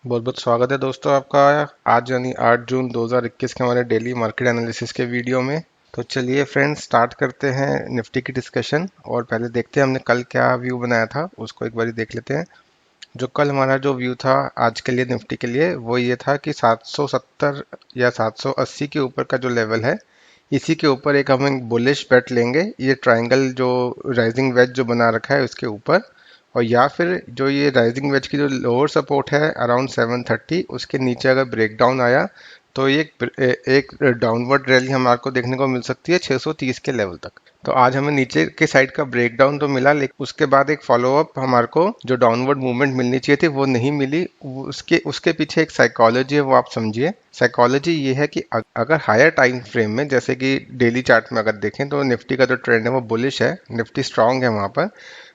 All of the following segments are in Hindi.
बहुत बहुत स्वागत है दोस्तों आपका। आज यानी 8 जून 2021 के हमारे डेली मार्केट एनालिसिस के वीडियो में। तो चलिए फ्रेंड्स, स्टार्ट करते हैं निफ्टी की डिस्कशन। और पहले देखते हैं हमने कल क्या व्यू बनाया था, उसको एक बार देख लेते हैं। जो कल हमारा जो व्यू था आज के लिए निफ्टी के लिए, वो ये था कि 770 या 780 के ऊपर का जो लेवल है, इसी के ऊपर एक हम बुलिश बेट लेंगे। ये ट्रायंगल जो राइजिंग वेज जो बना रखा है उसके ऊपर, और या फिर जो ये राइजिंग वेज की जो लोअर सपोर्ट है अराउंड 730, उसके नीचे अगर ब्रेकडाउन आया तो ये एक डाउनवर्ड रैली हमारे को देखने को मिल सकती है 630 के लेवल तक। तो आज हमें नीचे के साइड का ब्रेकडाउन तो मिला, लेकिन उसके बाद एक फॉलोअप हमारे को जो डाउनवर्ड मूवमेंट मिलनी चाहिए थी वो नहीं मिली। उसके उसके पीछे एक साइकोलॉजी है, वो आप समझिए। साइकोलॉजी ये है कि अगर हायर टाइम फ्रेम में, जैसे कि डेली चार्ट में अगर देखें तो निफ्टी का जो ट्रेंड है वो बुलिश है, निफ्टी स्ट्रांग है वहाँ पर।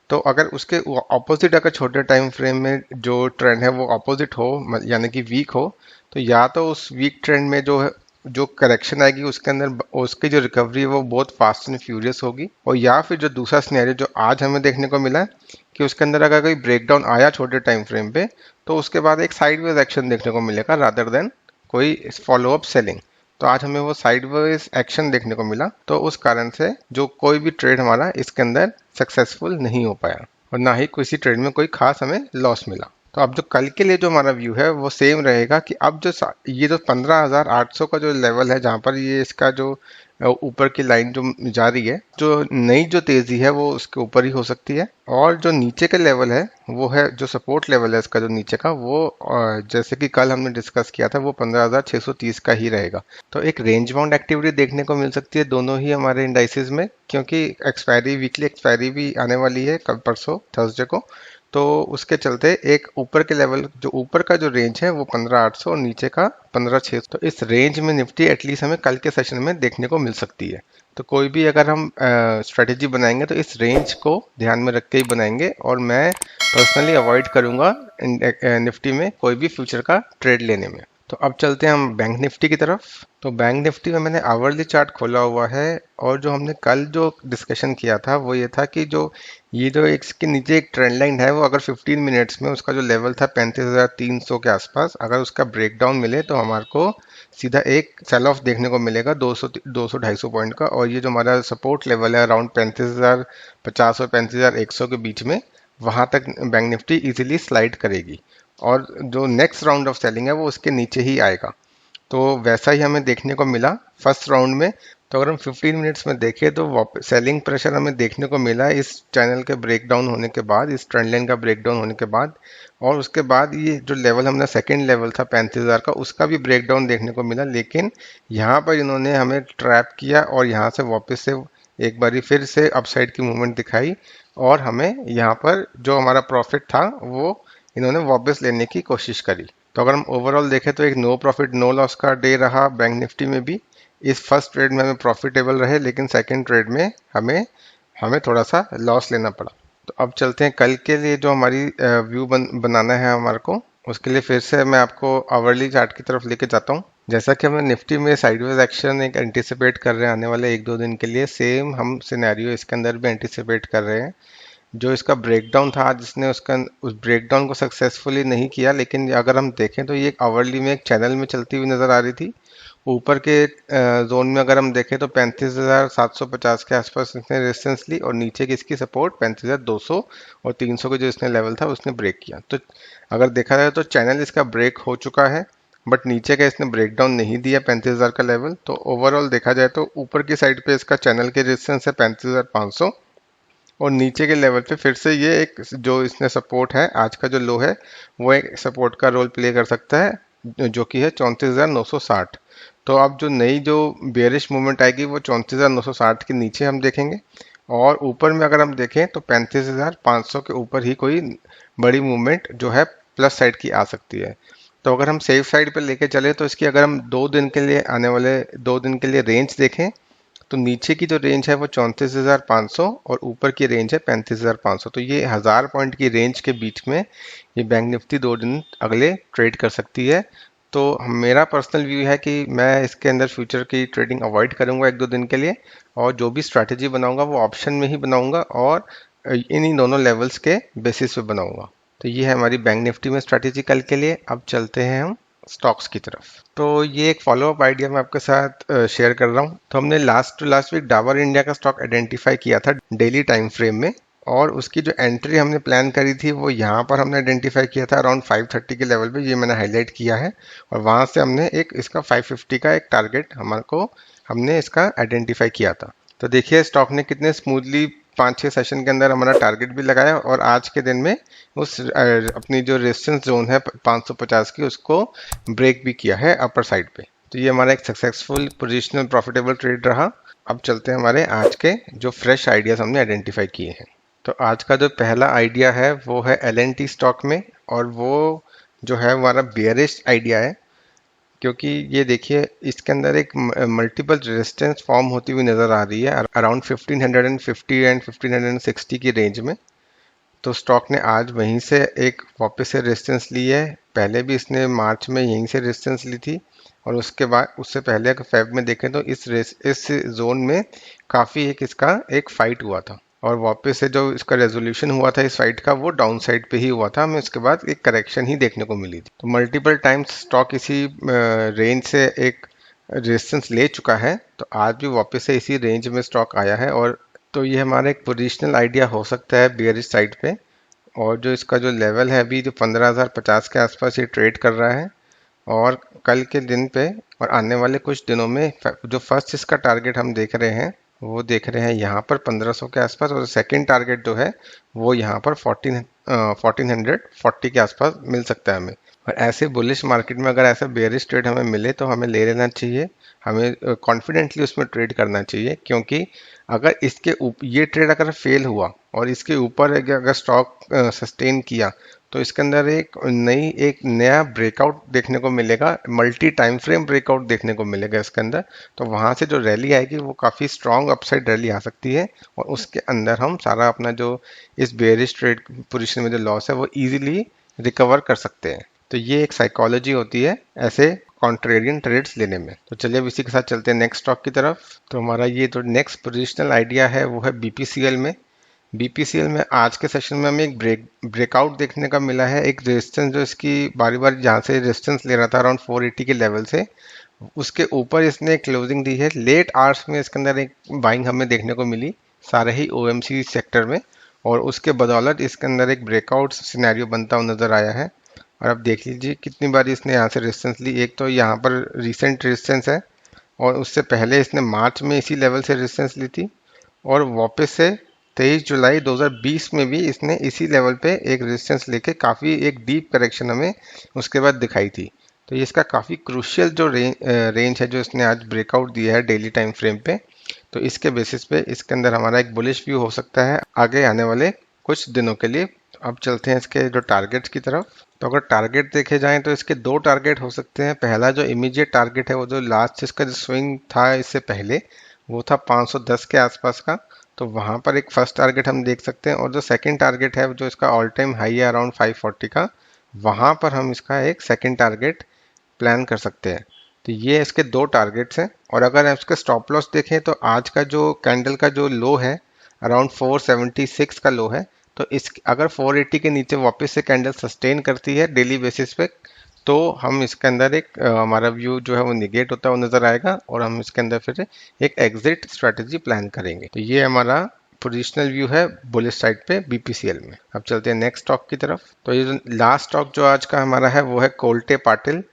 तो अगर उसके ऑपोजिट अगर छोटे टाइम फ्रेम में जो ट्रेंड है वो ऑपोजिट हो, यानी कि वीक हो, तो या तो उस वीक ट्रेंड में जो है जो करेक्शन आएगी उसके अंदर उसकी जो रिकवरी है वो बहुत फास्ट एंड फ्यूरियस होगी। और या फिर जो दूसरा सिनेरियो जो आज हमें देखने को मिला है कि उसके अंदर अगर कोई ब्रेकडाउन आया छोटे टाइम फ्रेम पे, तो उसके बाद एक साइडवेज एक्शन देखने को मिलेगा रादर देन कोई फॉलोअप सेलिंग। तो आज हमें वो साइडवेज एक्शन देखने को मिला, तो उस कारण से जो कोई भी ट्रेड हमारा इसके अंदर सक्सेसफुल नहीं हो पाया, और ना ही किसी ट्रेड में कोई खास हमें लॉस मिला। तो अब जो कल के लिए जो हमारा व्यू है वो सेम रहेगा कि अब जो ये जो 15,800 का जो लेवल है, जहाँ पर ये इसका जो ऊपर की लाइन जो जा रही है, जो नई जो तेजी है वो उसके ऊपर ही हो सकती है। और जो नीचे का लेवल है वो है, जो सपोर्ट लेवल है इसका जो नीचे का, वो जैसे कि कल हमने डिस्कस किया था, वो 15,630 का ही रहेगा। तो एक रेंज बाउंड एक्टिविटी देखने को मिल सकती है दोनों ही हमारे इंडाइसेस में, क्योंकि एक्सपायरी, वीकली एक्सपायरी भी आने वाली है कल परसों थर्सडे को। तो उसके चलते एक ऊपर के लेवल, जो ऊपर का जो रेंज है वो 15,800 और नीचे का 15,600, तो इस रेंज में निफ्टी एटलीस्ट हमें कल के सेशन में देखने को मिल सकती है। तो कोई भी अगर हम स्ट्रेटेजी बनाएंगे तो इस रेंज को ध्यान में रख के ही बनाएंगे, और मैं पर्सनली अवॉइड करूंगा निफ्टी में कोई भी फ्यूचर का ट्रेड लेने में। तो अब चलते हैं हम बैंक निफ्टी की तरफ। तो बैंक निफ्टी में मैंने आवरली चार्ट खोला हुआ है, और जो हमने कल जो डिस्कशन किया था वो ये था कि जो ये जो इसके नीचे एक ट्रेंड लाइन है, वो अगर 15 मिनट्स में उसका जो लेवल था 35,300 के आसपास, अगर उसका ब्रेकडाउन मिले तो हमारे को सीधा एक सेल ऑफ देखने को मिलेगा 200-250 पॉइंट का। और ये जो हमारा सपोर्ट लेवल है अराउंड 35,050 और 35,100 के बीच में, वहां तक बैंक निफ्टी इजीली स्लाइड करेगी, और जो नेक्स्ट राउंड ऑफ सेलिंग है वो उसके नीचे ही आएगा। तो वैसा ही हमें देखने को मिला फर्स्ट राउंड में। तो अगर हम 15 मिनट्स में देखें तो सेलिंग प्रेशर हमें देखने को मिला इस चैनल के ब्रेकडाउन होने के बाद, इस ट्रेंड लाइन का ब्रेकडाउन होने के बाद। और उसके बाद ये जो लेवल हमने सेकंड लेवल था 35,000 का, उसका भी ब्रेकडाउन देखने को मिला, लेकिन यहाँ पर इन्होंने हमें ट्रैप किया और यहाँ से वापस से एक बारी फिर से अपसाइड की मूवमेंट दिखाई, और हमें यहाँ पर जो हमारा प्रॉफिट था वो इन्होंने वापस लेने की कोशिश करी। तो अगर हम ओवरऑल देखें तो एक नो प्रॉफिट नो लॉस का डे रहा बैंक निफ्टी में भी। इस फर्स्ट ट्रेड में हमें प्रॉफिटेबल रहे, लेकिन सेकंड ट्रेड में हमें हमें थोड़ा सा लॉस लेना पड़ा। तो अब चलते हैं कल के लिए जो हमारी व्यू बनाना है हमारे को। उसके लिए फिर से मैं आपको आवरली चार्ट की तरफ लेके जाता हूँ। जैसा कि हमें निफ्टी में साइडवेज एक्शन एक एंटिसिपेट कर रहे हैं आने वाले 1-2 दिन के लिए, सेम हम सिनेरियो इसके अंदर भी एंटिसिपेट कर रहे हैं। जो इसका ब्रेकडाउन था जिसने उसका उस ब्रेकडाउन को सक्सेसफुली नहीं किया, लेकिन अगर हम देखें तो ये एक आवरली में एक चैनल में चलती हुई नज़र आ रही थी। ऊपर के जोन में अगर हम देखें तो 35,750 के आसपास इसने रेजिस्टेंस ली, और नीचे की इसकी सपोर्ट 35,200 और 300 के जो इसने लेवल था उसने ब्रेक किया। तो अगर देखा जाए तो चैनल इसका ब्रेक हो चुका है, बट नीचे का इसने ब्रेकडाउन नहीं दिया 35,000 का लेवल। तो ओवरऑल देखा जाए तो ऊपर की साइड पे इसका चैनल के रेजिस्टेंस है 35,500, और नीचे के लेवल पे फिर से ये एक जो इसने सपोर्ट है, आज का जो लो है वो एक सपोर्ट का रोल प्ले कर सकता है, जो कि है 34,960। तो अब जो नई जो बेयरिश मूवमेंट आएगी वो 34,960 के नीचे हम देखेंगे, और ऊपर में अगर हम देखें तो 35,500 के ऊपर ही कोई बड़ी मूवमेंट जो है प्लस साइड की आ सकती है। तो अगर हम सेफ साइड पे लेके चले तो इसकी अगर हम 2 दिन के लिए, आने वाले 2 दिन के लिए रेंज देखें, तो नीचे की जो रेंज है वो 34,500 और ऊपर की रेंज है 35,500। तो ये 1000 पॉइंट की रेंज के बीच में ये बैंक निफ्टी 2 दिन अगले ट्रेड कर सकती है। तो मेरा पर्सनल व्यू है कि मैं इसके अंदर फ्यूचर की ट्रेडिंग अवॉइड करूंगा 1-2 दिन के लिए, और जो भी स्ट्रैटेजी बनाऊंगा वो ऑप्शन में ही बनाऊंगा, और इन्हीं दोनों लेवल्स के बेसिस पे बनाऊंगा। तो ये है हमारी बैंक निफ्टी में स्ट्रैटेजी कल के लिए। अब चलते हैं हम स्टॉक्स की तरफ। तो ये एक फॉलोअप आइडिया मैं आपके साथ शेयर कर रहा हूँ। तो हमने last to last week Dabur India का स्टॉक आइडेंटिफाई किया था डेली टाइम फ्रेम में, और उसकी जो एंट्री हमने प्लान करी थी वो यहाँ पर हमने आइडेंटिफाई किया था अराउंड 530 के लेवल पे, ये मैंने हाईलाइट किया है। और वहाँ से हमने एक इसका 550 का एक टारगेट हमारे को हमने इसका आइडेंटिफाई किया था। तो देखिए स्टॉक ने कितने स्मूथली 5-6 सेशन के अंदर हमारा टारगेट भी लगाया, और आज के दिन में उस अपनी जो रेजिस्टेंस जोन है 550 की, उसको ब्रेक भी किया है अपर साइड पे। तो ये हमारा एक सक्सेसफुल पोजिशनल प्रॉफिटेबल ट्रेड रहा। अब चलते हैं हमारे आज के जो फ्रेश आइडियाज हमने आइडेंटिफाई किए हैं। तो आज का जो पहला आइडिया है वो है एल&टी स्टॉक में, और वो जो है हमारा बेयरिश आइडिया है, क्योंकि ये देखिए इसके अंदर एक मल्टीपल रेजिस्टेंस फॉर्म होती हुई नज़र आ रही है अराउंड 1550 एंड 1560 की रेंज में। तो स्टॉक ने आज वहीं से एक वापस से रेजिस्टेंस ली है। पहले भी इसने मार्च में यहीं से रेजिस्टेंस ली थी, और उसके बाद उससे पहले अगर फेब में देखें तो इस जोन में काफ़ी एक इसका एक फाइट हुआ था, और वापस से जो इसका रेजोल्यूशन हुआ था इस फाइट का वो डाउन साइड पे ही हुआ था, हमें उसके बाद एक करेक्शन ही देखने को मिली थी। तो मल्टीपल टाइम्स स्टॉक इसी रेंज से एक रेजिस्टेंस ले चुका है, तो आज भी वापस से इसी रेंज में स्टॉक आया है। और तो ये हमारा एक पोजिशनल आइडिया हो सकता है बियरिश साइड पे। और जो इसका जो लेवल है अभी जो 15,050 के आसपास ये ट्रेड कर रहा है, और कल के दिन पे और आने वाले कुछ दिनों में जो फर्स्ट इसका टारगेट हम देख रहे हैं वो देख रहे हैं यहाँ पर 1500 के आसपास, और सेकंड टारगेट जो है वो यहाँ पर 1440 के आसपास मिल सकता है हमें। और ऐसे बुलिश मार्केट में अगर ऐसा बेयरिश ट्रेड हमें मिले तो हमें ले लेना चाहिए, हमें कॉन्फिडेंटली उसमें ट्रेड करना चाहिए, क्योंकि अगर ये ट्रेड अगर फेल हुआ और इसके ऊपर अगर स्टॉक सस्टेन किया तो इसके अंदर एक नया ब्रेकआउट देखने को मिलेगा, मल्टी टाइम फ्रेम ब्रेकआउट देखने को मिलेगा इसके अंदर। तो वहां से जो रैली आएगी वो काफ़ी स्ट्रॉन्ग अपसाइड रैली आ सकती है, और उसके अंदर हम सारा अपना जो इस बेयरिश ट्रेड पोजीशन में जो लॉस है वो इजीली रिकवर कर सकते हैं। तो ये एक साइकोलॉजी होती है ऐसे कॉन्ट्रेरियन ट्रेड्स लेने में। तो चलिए अब इसी के साथ चलते हैं नेक्स्ट स्टॉक की तरफ। तो हमारा ये जो नेक्स्ट पोजिशनल आइडिया है वो है बीपीसीएल में। बीपीसीएल में आज के सेशन में हमें एक ब्रेकआउट देखने का मिला है, एक रेजिस्टेंस जो इसकी बारी बारी जहाँ से रेजिस्टेंस ले रहा था अराउंड 480 के लेवल से, उसके ऊपर इसने क्लोजिंग दी है। लेट आवर्स में इसके अंदर एक बाइंग हमें देखने को मिली सारे ही ओएमसी सेक्टर में, और उसके बदौलत इसके अंदर एक ब्रेकआउट सिनेरियो बनता हुआ नजर आया है। और अब देख लीजिए कितनी बार इसने यहाँ से रेजिस्टेंस ली। एक तो यहाँ पर रिसेंट रेजिस्टेंस है, और उससे पहले इसने मार्च में इसी लेवल से रेजिस्टेंस ली थी, और वापस से 23 जुलाई 2020 में भी इसने इसी लेवल पे एक रेजिस्टेंस लेके काफ़ी एक डीप करेक्शन हमें उसके बाद दिखाई थी। तो ये इसका काफ़ी क्रूशियल जो रेंज है जो इसने आज ब्रेकआउट दिया है डेली टाइम फ्रेम पे। तो इसके बेसिस पे इसके अंदर हमारा एक बुलिश व्यू हो सकता है आगे आने वाले कुछ दिनों के लिए। अब चलते हैं इसके जो टारगेट्स की तरफ। तो अगर टारगेट देखे जाएं तो इसके दो टारगेट हो सकते हैं। पहला जो इमीडिएट टारगेट है वो जो लास्ट इसका जो स्विंग था इससे पहले वो था 510 के आसपास का, तो वहाँ पर एक फर्स्ट टारगेट हम देख सकते हैं। और जो सेकंड टारगेट है जो इसका ऑल टाइम हाई है अराउंड 540 का, वहाँ पर हम इसका एक सेकंड टारगेट प्लान कर सकते हैं। तो ये इसके दो टारगेट्स हैं। और अगर आप इसका स्टॉप लॉस देखें तो आज का जो कैंडल का जो लो है अराउंड 476 का लो है, तो इस अगर 480 के नीचे वापस से कैंडल सस्टेन करती है डेली बेसिस पे, तो हम इसके अंदर हमारा व्यू जो है वो निगेट होता हुआ नजर आएगा, और हम इसके अंदर फिर एक एग्जिट स्ट्रेटेजी प्लान करेंगे। तो ये हमारा पोजिशनल व्यू है बुलिश साइड पे बीपीसीएल में। अब चलते हैं नेक्स्ट स्टॉक की तरफ। तो ये जो लास्ट स्टॉक जो आज का हमारा है वो है कोल्टे पाटिल,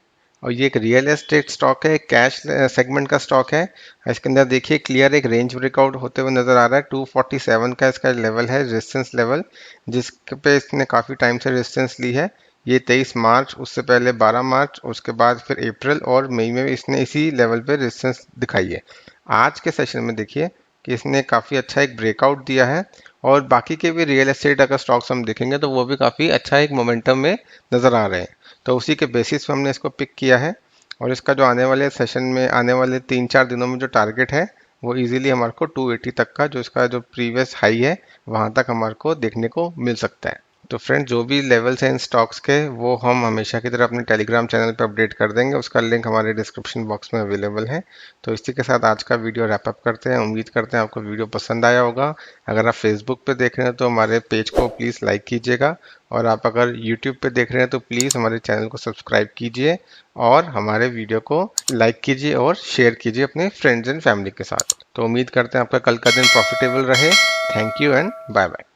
और ये एक रियल एस्टेट स्टॉक है, कैश सेगमेंट का स्टॉक है। इसके अंदर देखिए क्लियर एक रेंज ब्रेकआउट होते हुए नजर आ रहा है। 247 का इसका लेवल है रेजिस्टेंस लेवल, जिस पे इसने काफ़ी टाइम से रेजिस्टेंस ली है। ये 23 मार्च, उससे पहले 12 मार्च, उसके बाद फिर अप्रैल और मई में इसने इसी लेवल पे रेजिस्टेंस दिखाई है। आज के सेशन में देखिए कि इसने काफ़ी अच्छा एक ब्रेकआउट दिया है, और बाकी के भी रियल एस्टेट अगर स्टॉक्स हम देखेंगे तो वो भी काफ़ी अच्छा एक मोमेंटम में नज़र आ रहे हैं। तो उसी के बेसिस पे हमने इसको पिक किया है, और इसका जो आने वाले सेशन में आने वाले 3-4 दिनों में जो टारगेट है वो इजीली हमारे को 280 तक का जो इसका जो प्रीवियस हाई है वहाँ तक हमारे को देखने को मिल सकता है। तो फ्रेंड जो भी लेवल्स हैं इन स्टॉक्स के वो हम हमेशा की तरह अपने टेलीग्राम चैनल पर अपडेट कर देंगे, उसका लिंक हमारे डिस्क्रिप्शन बॉक्स में अवेलेबल है। तो इसी के साथ आज का वीडियो रैप अप करते हैं। उम्मीद करते हैं आपको वीडियो पसंद आया होगा। अगर आप फेसबुक पे देख रहे हैं तो हमारे पेज को प्लीज़ लाइक कीजिएगा, और आप अगर यूट्यूब पे देख रहे हैं तो प्लीज़ हमारे चैनल को सब्सक्राइब कीजिए और हमारे वीडियो को लाइक कीजिए और शेयर कीजिए अपने फ्रेंड्स एंड फैमिली के साथ। तो उम्मीद करते हैं आपका कल का दिन प्रॉफिटेबल रहे। Thank you and bye bye.